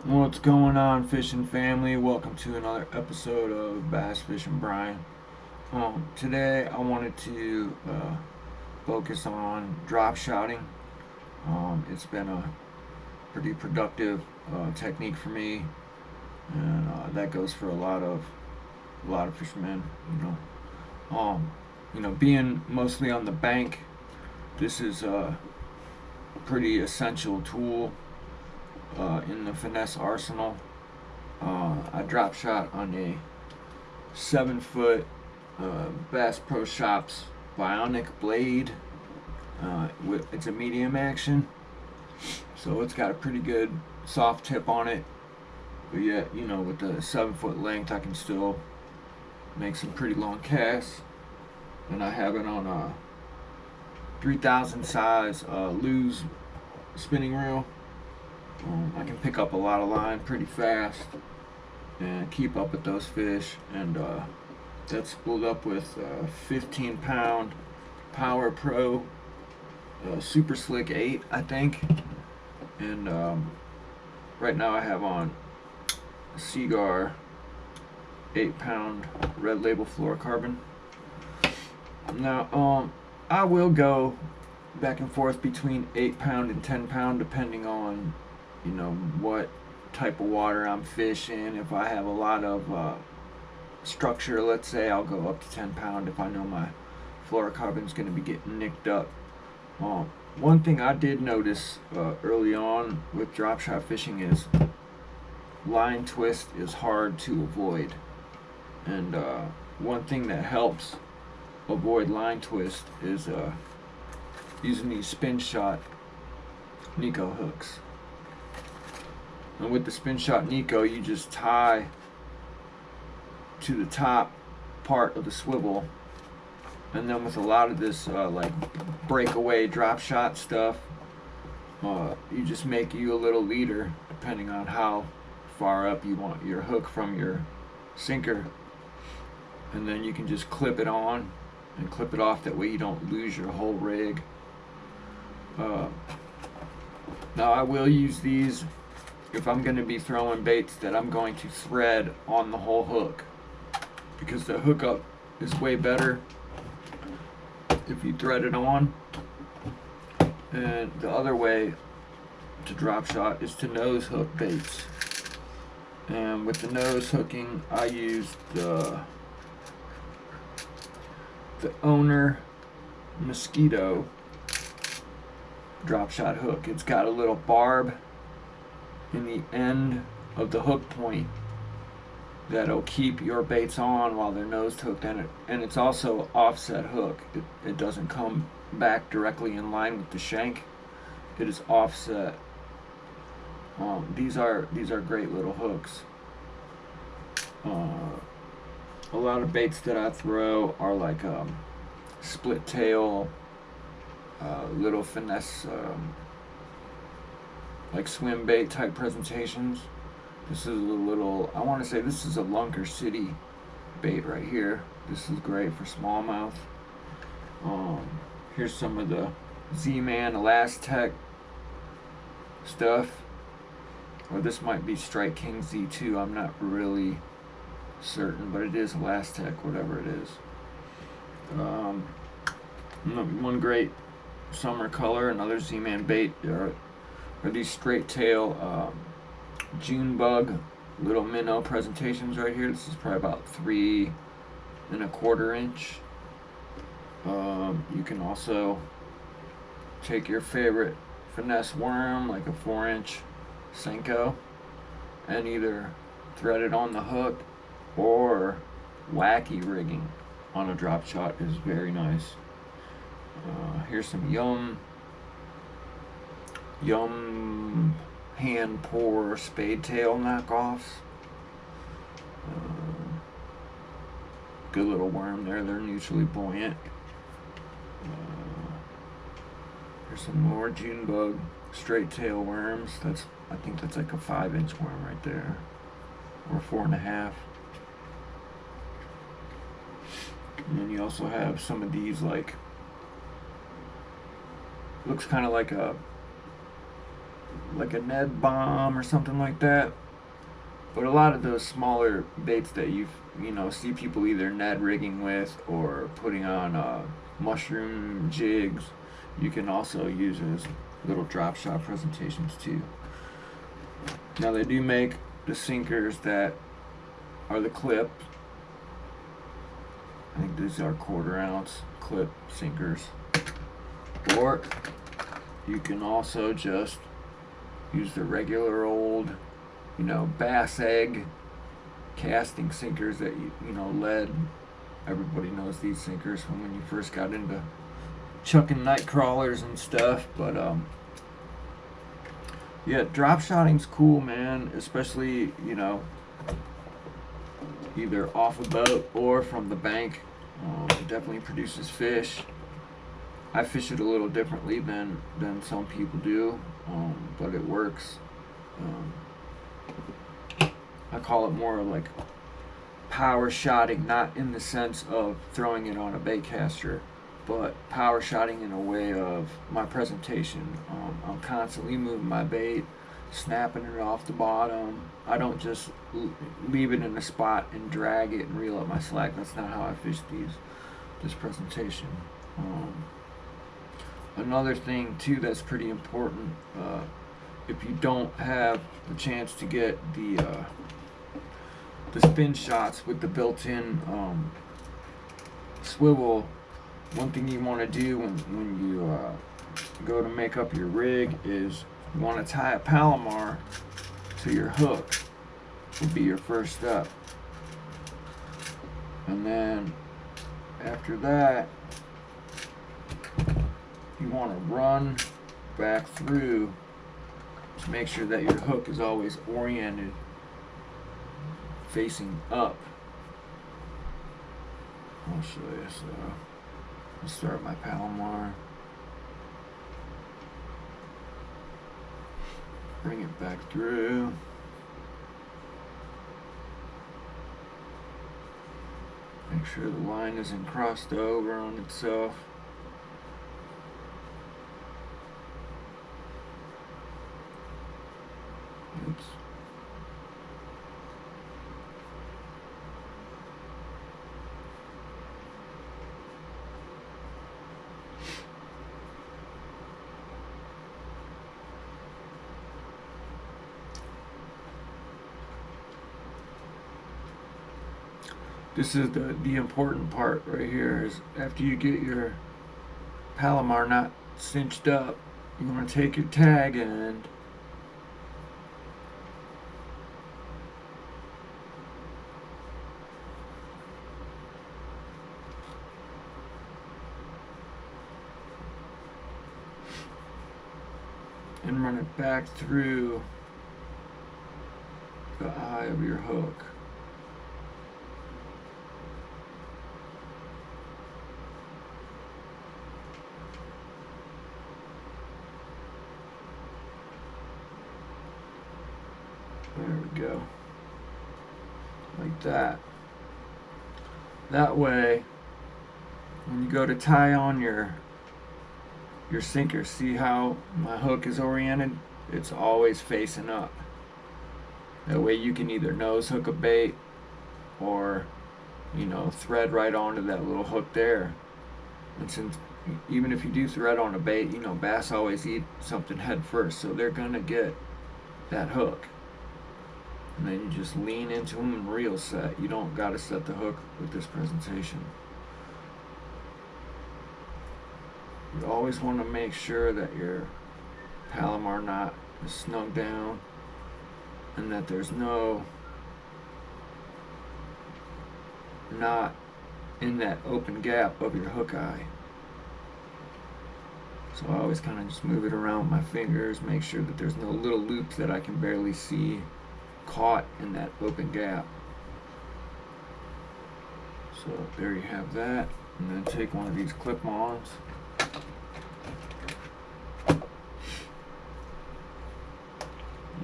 What's going on, fishing family? Welcome to another episode of Bass Fishing Brian. Today I wanted to focus on drop shotting. It's been a pretty productive technique for me, and that goes for a lot of fishermen. Being mostly on the bank, this is a pretty essential tool in the finesse arsenal. I drop shot on a 7 foot Bass Pro Shops Bionic blade. It's a medium action, so it's got a pretty good soft tip on it. But yet, with the 7 foot length, I can still make some pretty long casts. And I have it on a 3000 size Lew's spinning reel. I can pick up a lot of line pretty fast and keep up with those fish. And that's spooled up with 15-pound Power Pro Super Slick 8, I think. And right now I have on a Seagar 8-pound Red Label fluorocarbon. Now, I will go back and forth between 8-pound and 10-pound depending on what type of water I'm fishing. If I have a lot of structure, let's say, I'll go up to 10-pound if I know my fluorocarbon's going to be getting nicked up. One thing I did notice early on with drop shot fishing is line twist is hard to avoid. And one thing that helps avoid line twist is using these spin shot Nico hooks. And with the spin shot Nico, you just tie to the top part of the swivel, and then with a lot of this like breakaway drop shot stuff, you just make you a little leader depending on how far up you want your hook from your sinker, and then you can just clip it on and clip it off. That way you don't lose your whole rig. Now I will use these if I'm going to be throwing baits that I'm going to thread on the whole hook, because the hookup is way better if you thread it on. And the other way to drop shot is to nose hook baits. And with the nose hooking, I use the Owner Mosquito drop shot hook. It's got a little barb in the end of the hook point that'll keep your baits on while they're nose hooked, and it's also offset hook. It doesn't come back directly in line with the shank. It is offset. These are great little hooks. A lot of baits that I throw are like split tail, little finesse, like swim bait type presentations. This is a little, I want to say this is a Lunker City bait right here. This is great for smallmouth. Here's some of the Z-Man Elastec stuff. Or this might be Strike King Z2. I'm not really certain, but it is Elastec, whatever it is. One great summer color, another Z-Man bait are these straight tail Junebug little minnow presentations right here. This is probably about 3¼ inch. You can also take your favorite finesse worm, like a 4-inch Senko, and either thread it on the hook or wacky rigging on a drop shot is very nice. Here's some Yum hand pour spade tail knockoffs. Good little worm there. They're neutrally buoyant. Here's some more Junebug straight tail worms. I think that's like a 5-inch worm right there, or 4½. And then you also have some of these, like, looks kind of like a like a Ned bomb or something like that. But a lot of those smaller baits that you know see people either Ned rigging with or putting on mushroom jigs, you can also use as little drop shot presentations too. Now they do make the sinkers that are the clip. I think these are 1/4 ounce clip sinkers. Or you can also just use the regular old, you know, bass egg casting sinkers that you know, lead. Everybody knows these sinkers from when you first got into chucking night crawlers and stuff. But yeah, drop shotting's cool, man, especially, you know, either off a boat or from the bank. It definitely produces fish. I fish it a little differently than some people do, but it works. I call it more like power shotting, not in the sense of throwing it on a bait caster, but power shotting in a way of my presentation. I'm constantly moving my bait, snapping it off the bottom. I don't just leave it in a spot and drag it and reel up my slack. That's not how I fish this presentation. Another thing too that's pretty important, if you don't have the chance to get the spin shots with the built-in swivel, one thing you want to do when you go to make up your rig is you want to tie a Palomar to your hook. Would be your first step, and then after that you want to run back through to make sure that your hook is always oriented facing up. I'll show you. So I'll start my Palomar, bring it back through, make sure the line isn't crossed over on itself. Oops. This is the important part right here, is after you get your Palomar knot cinched up, you want to take your tag end and run it back through the eye of your hook. There we go. Like that. That way, when you go to tie on your sinker, see how my hook is oriented? It's always facing up. That way you can either nose hook a bait or, you know, thread right onto that little hook there. And since even if you do thread on a bait, you know, bass always eat something head first, so they're gonna get that hook. And then you just lean into them and reel set. You don't gotta set the hook with this presentation. You always want to make sure that your Palomar knot is snug down and that there's no knot in that open gap of your hook eye. So I always kind of just move it around with my fingers, make sure that there's no little loops that I can barely see caught in that open gap. So there you have that, and then take one of these clip-ons.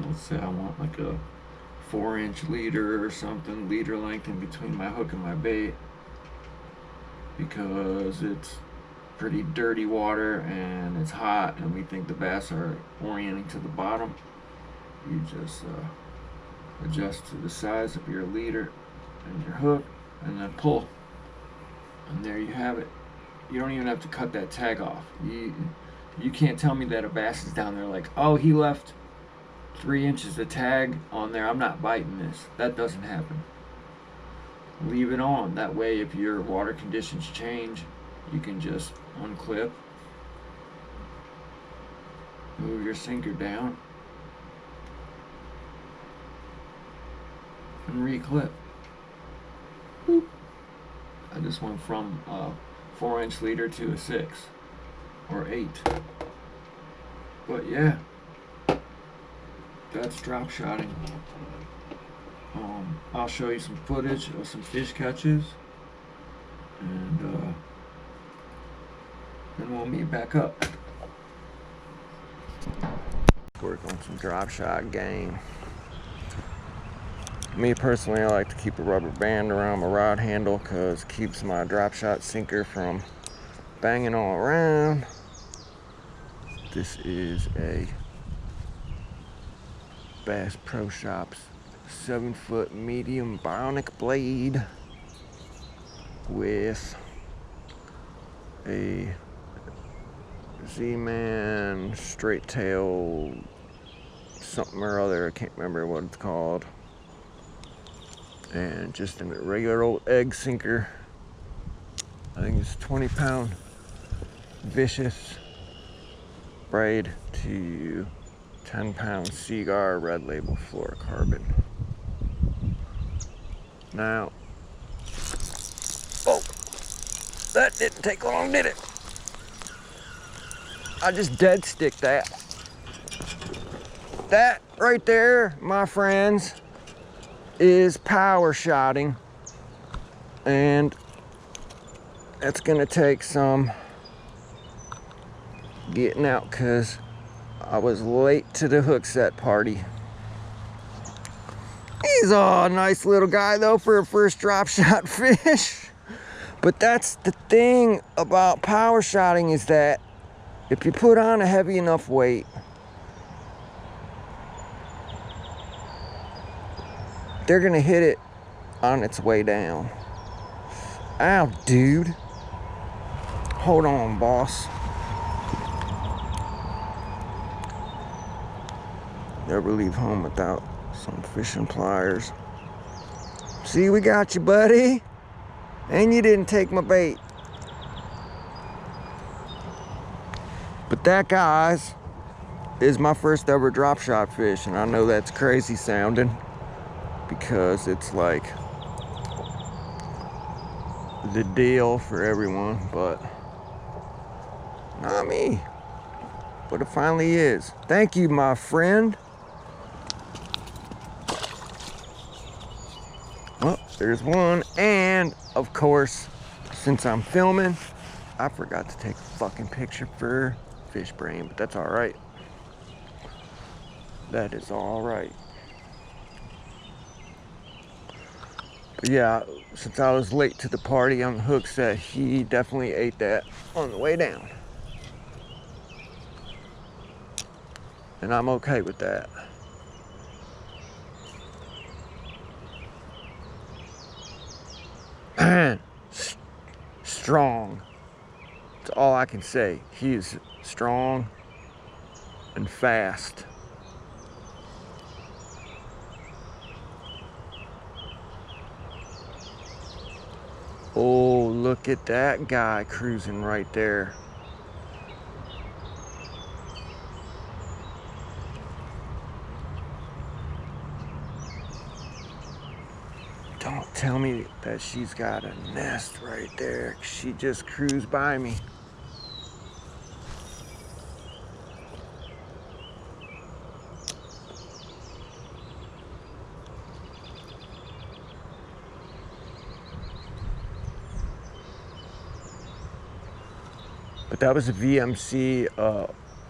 Let's say I want like a 4-inch leader or something, leader length in between my hook and my bait, because it's pretty dirty water and it's hot and we think the bass are orienting to the bottom, you just adjust to the size of your leader and your hook and then pull. And there you have it. You don't even have to cut that tag off. You can't tell me that a bass is down there like, oh, he left 3 inches of tag on there, I'm not biting this. That doesn't happen. Leave it on. That way, if your water conditions change, you can just unclip, move your sinker down, and reclip. Boop. I just went from a 4-inch leader to a 6 or 8. But yeah, that's drop shotting. I'll show you some footage of some fish catches, and then we'll meet back up. Work on some drop shot game. Me personally, I like to keep a rubber band around my rod handle because it keeps my drop shot sinker from banging all around. This is a Bass Pro Shops 7-foot medium bionic blade with a Z-Man straight tail something or other, I can't remember what it's called, and just a regular old egg sinker. I think it's 20-pound vicious braid to 10-pound Seaguar red label fluorocarbon. Now, oh, that didn't take long, did it? I just dead stick that. That right there, my friends, is power shotting, and that's gonna take some getting out because I was late to the hook set party. He's a nice little guy though for a first drop shot fish. But that's the thing about power shotting, is that if you put on a heavy enough weight, they're gonna hit it on its way down. Ow, dude. Hold on, boss. Never leave home without some fishing pliers. See, we got you, buddy. And you didn't take my bait. But that, guys, is my first ever drop shot fish. And I know that's crazy sounding because it's like the deal for everyone, but not me. But it finally is. Thank you, my friend. Well, there's one, and of course, since I'm filming, I forgot to take a fucking picture for fish brain, but that's all right. That is all right. But yeah, since I was late to the party on the hook set, he definitely ate that on the way down. And I'm okay with that. Strong. That's all I can say. He is strong and fast. Oh, look at that guy cruising right there. Don't tell me that she's got a nest right there. She just cruised by me. But that was a VMC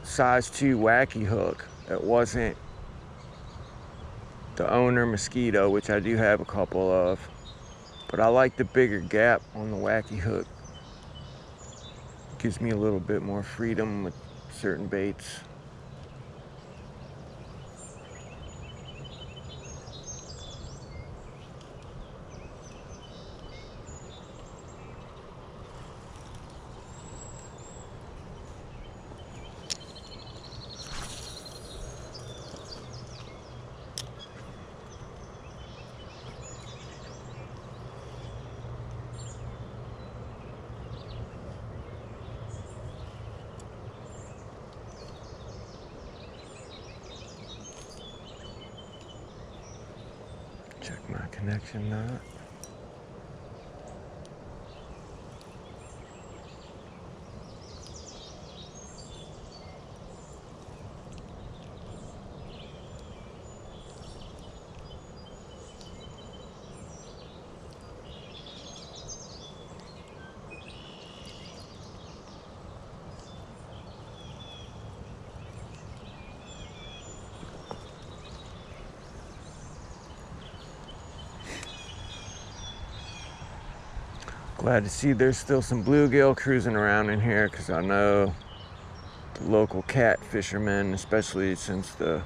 size 2 wacky hook. It wasn't the owner Mosquito, which I do have a couple of, but I like the bigger gap on the wacky hook. Gives me a little bit more freedom with certain baits. Check my connection knot. Glad to see there's still some bluegill cruising around in here, because I know the local cat fishermen, especially since the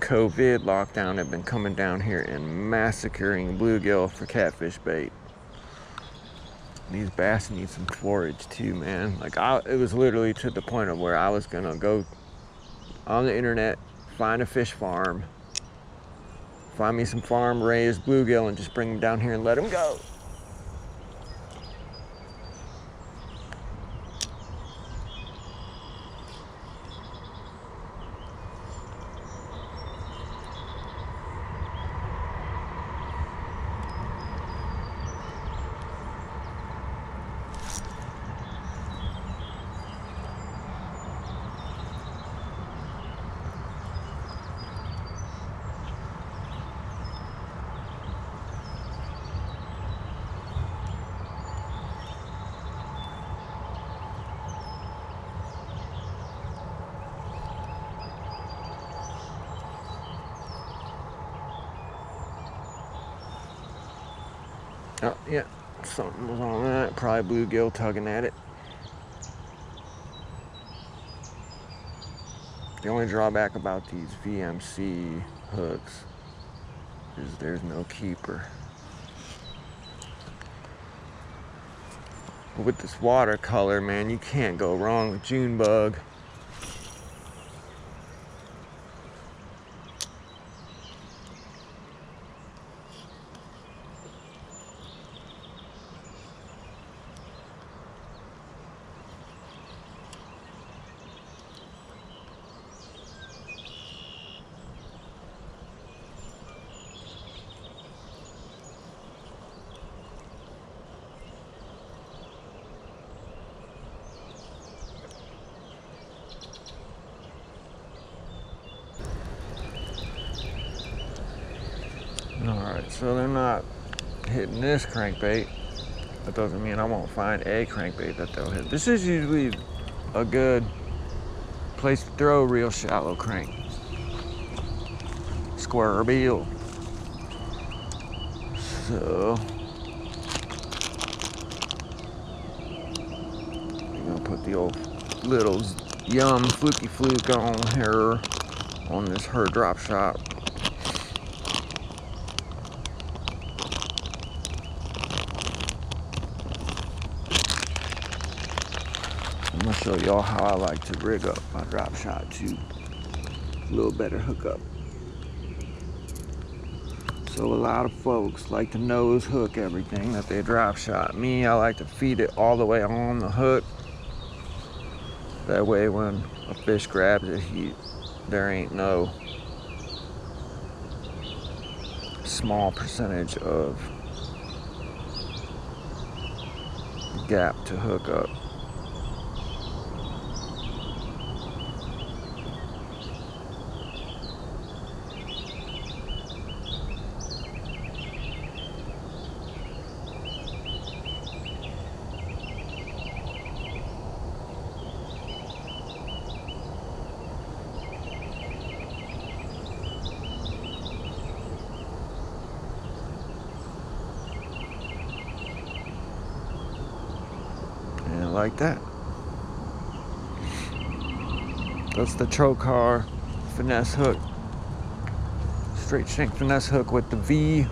COVID lockdown, have been coming down here and massacring bluegill for catfish bait. These bass need some forage too, man. Like, it was literally to the point of where I was gonna go on the internet, find a fish farm, find me some farm raised bluegill, and just bring them down here and let them go. Oh, yeah, something was on that. Probably bluegill tugging at it. The only drawback about these VMC hooks is there's no keeper. But with this watercolor, man, you can't go wrong with Junebug. Alright, so they're not hitting this crankbait. That doesn't mean I won't find a crankbait that they'll hit. This is usually a good place to throw a real shallow crank. Square bill. So I'm gonna put the old little yum fluky fluke on here on this her drop shot. I'm gonna show y'all how I like to rig up my drop shot to a little better hookup. So a lot of folks like to nose hook everything that they drop shot. Me, I like to feed it all the way on the hook. That way when a fish grabs it, there ain't no small percentage of gap to hook up. like that. That's the Trocar finesse hook. Straight shank finesse hook with the V,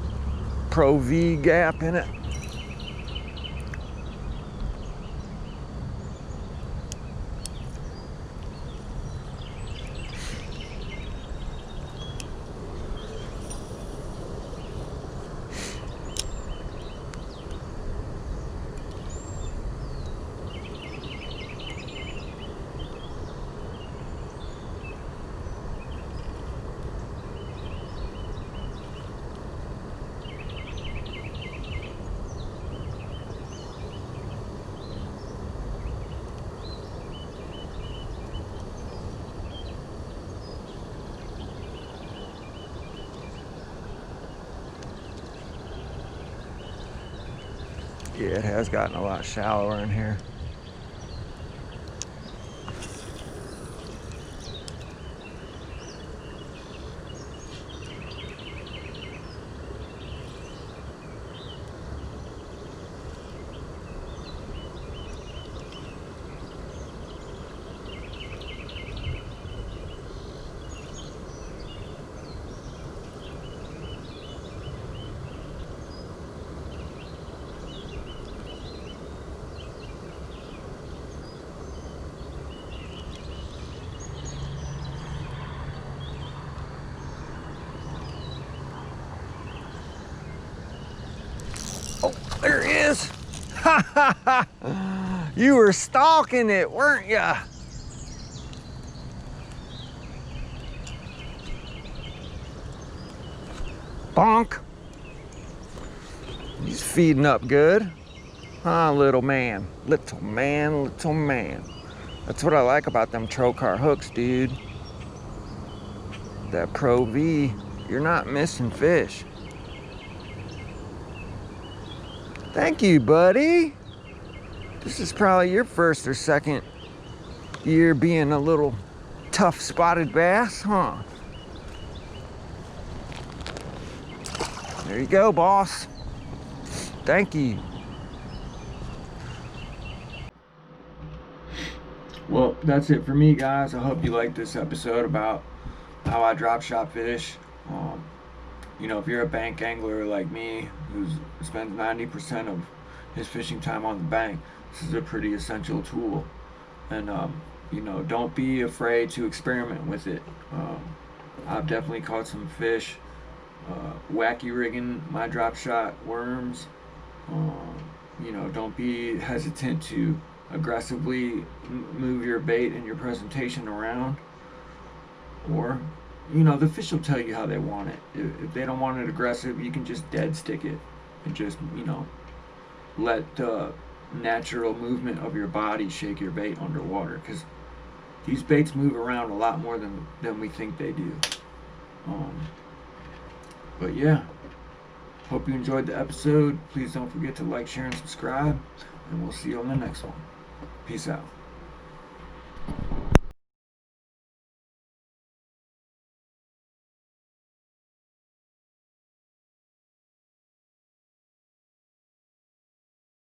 Pro V gap in it. Yeah, it has gotten a lot shallower in here. Oh, there he is. Ha ha ha. You were stalking it, weren't ya? Bonk. He's feeding up good. Huh, little man. Little man, little man. That's what I like about them Trocar hooks, dude. That Pro V, you're not missing fish. Thank you, buddy. This is probably your first or second year being a little tough spotted bass, huh? There you go, boss. Thank you. Well, that's it for me, guys. I hope you liked this episode about how I drop shot fish. You know, if you're a bank angler like me, who spends 90% of his fishing time on the bank, this is a pretty essential tool. And, you know, don't be afraid to experiment with it. I've definitely caught some fish wacky rigging my drop shot worms. You know, don't be hesitant to aggressively move your bait and your presentation around. Or, you know, the fish will tell you how they want it. If they don't want it aggressive, you can just dead stick it and just, you know, let the natural movement of your body shake your bait underwater, because these baits move around a lot more than we think they do. But yeah, hope you enjoyed the episode. Please don't forget to like, share, and subscribe, and we'll see you on the next one. Peace out.